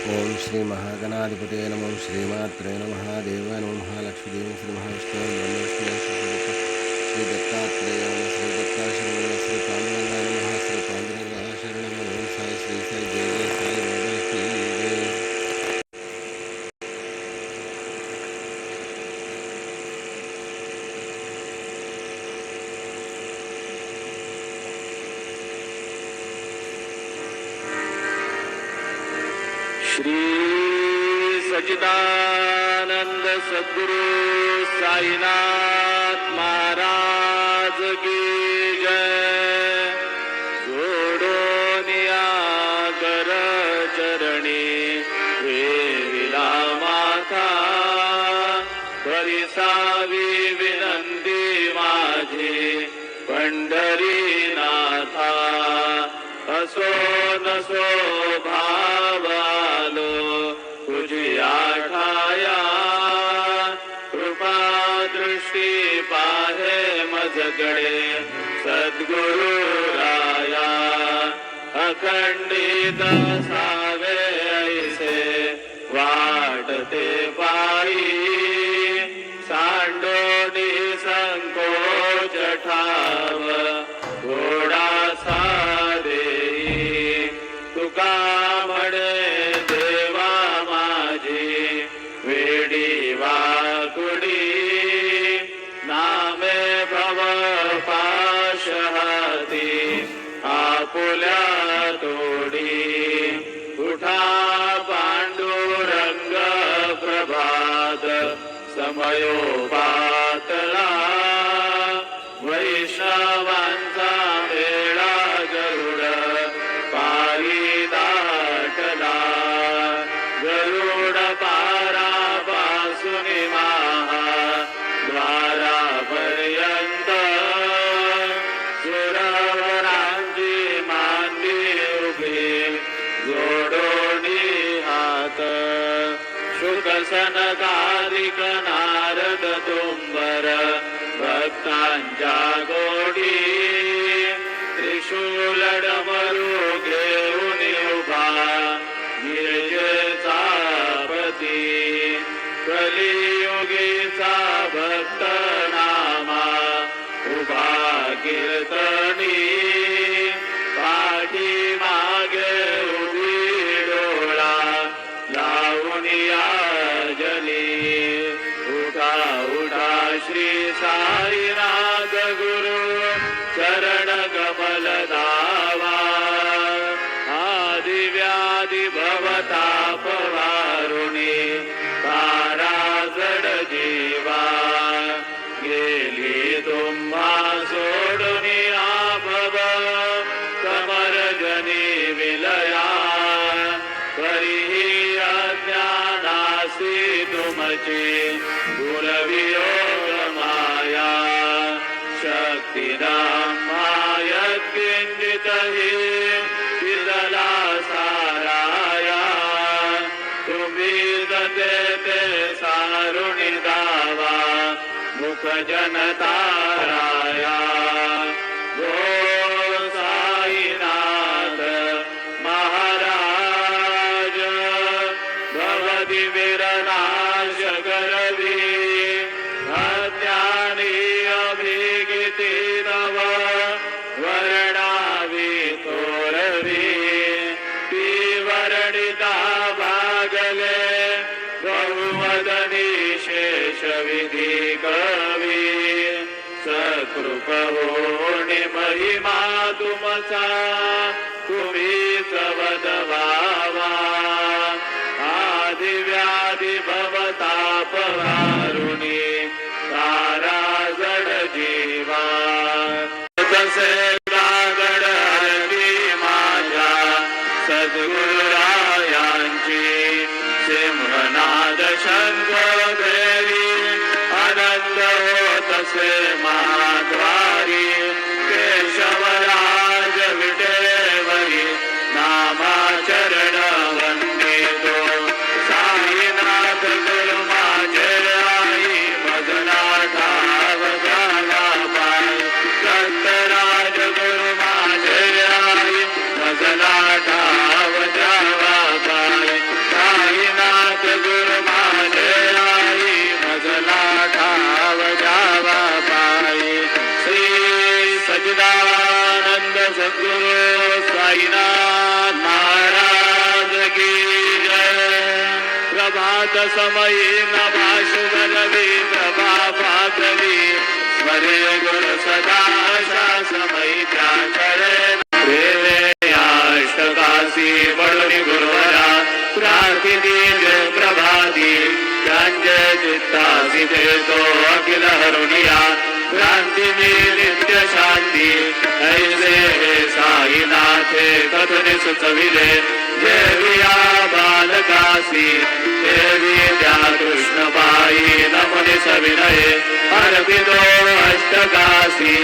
ओम श्री महागणाधिपते नमः श्रीमात्रे नमः देवाय नमः महालक्ष्मीदेवी श्री महाविष्णु श्री दत्तात्रेय श्री दत्ताशरण श्री पांडुरंगाय नमः श्री पांडुरंगाय शरणं ओम साई श्री साई जय जय साई बाबा की जय। श्री सच्चिदानंद सद्गुरु साईनाथ महाराज की जय। सोडोनिया कर चरणी वेविला माथा, परिसावी विनंती माझी पंढरीनाथा। असो नसो भावालो तुझी आठाया, कृपा दृष्टी पाहे मजगडे सद्गुरु राया। अखंडित सावे ऐसे वाटते पायी, सांडोनी संकोच ठाव थोडासा देई। तुका म्हणे देवा माझी वेडी वाकुडी, नामे भव पाश हाती आपुल्या तोडी। उठा पांडुरंग प्रभात समयो पातळा, वैष्णवांचा मेळा गरुड पायी दाटला। गरुड पारापासून महाद्वारापर्यंत, सुरवरांची मांडी उभी जोडोनी हात। शुक सनकादिक नारद तुंबर भक्तांच्या गोडी, त्रिशूल डमरू घेऊन उभा गिरिजेचा पती। कलियुगीचा भक्त नामा उभा कीर्तनी, पाठी मागे उभी डोळा लावून याजनी। उठा उठा श्री साईनाथ गुरु चरण कमल दावा। आदि व्याधि भवताप वारुणी तारा जड जीवा। गेली तुम्हा सोडून आभव कमरजनी विलया। तरीही अज्ञानासी तुमची दुर्वियोग माया। शक्तिदां मायत्किंचितहि विदला साराया। तुम्ही दते ते सारुणी दावा मुख जनताराया। गो साईनाथ महाराज भवति विरनाश करवी। अज्ञानी अभिगिती तव वर्णावी थोरवी। ती वर्णिता भागले बहुवदनी शेष विधी कवी। सकृप होणे महिमा तुमचा तुम्हीच वदवावा। आदि व्याधि भवताप वारुणी तारा जड जीवा। तसे लागड हरती माझ्या सद्गुरुरायांची। सिंहनाद शंख देवी आनंद होतसे महाद्वारी। केशवराज विटेवरी नामाचरण वंदितो। साईनाथ गुरु माझे आई भजना ठाव झाला पाय। दत्तराज गुरु माझे आई भजना ठाव जावा पाय। सद्गुरु साईनाथ महाराज की जय. प्रभात समयी नभा शुभ रवी प्रभा पातळी स्मरे गुरु सदा समयी त्या चरण प्रेमे अष्टकाशी पडून गुरुवरा प्रार्थिती जय प्रभाती त्यांचे चित्तासी देतो अखिल हरुनिया क्रांती नित्य शांती ऐसे हे साईनाथे कथने सुचविले देविया बालकासी देवी त्या कृष्ण बाई नमने सविनये अर्पितो अष्टकाशी